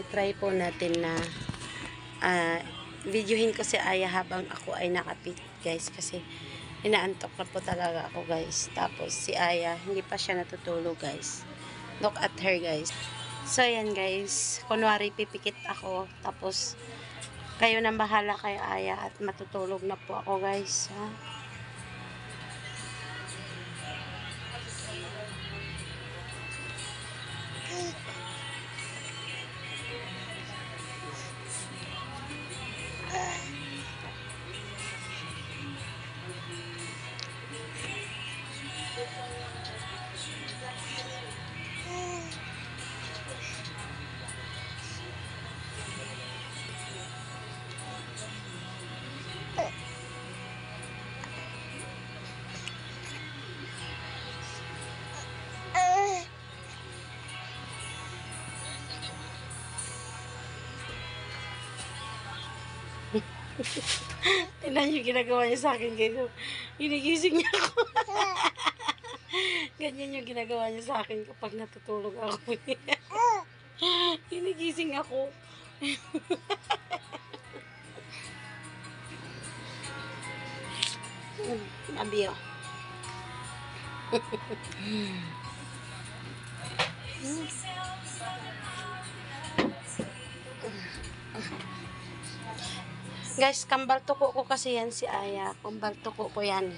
i-try po natin na videohin ko si Aya habang ako ay nakapit, guys, kasi inaantok na po talaga ako, guys. Tapos si Aya hindi pa siya natutulog, guys. Look at her, guys. So ayan, guys, kunwari pipikit ako, tapos kayo nang bahala kay Aya at matutulog na po ako, guys, ha? Tingnan yung ginagawa niya sa akin, guys. Ginigising niya ako. Ganyan yung ginagawa niya sa akin kapag natutulog ako. Ginigising ako. Nabiyo. Guys, kambal tuko ko kasi yan si Aya. Kambal tuko ko yan.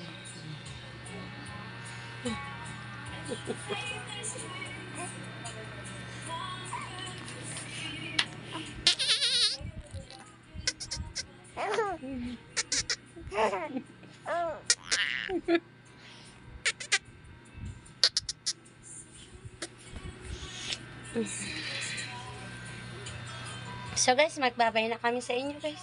So guys, magbabay na kami sa inyo, guys.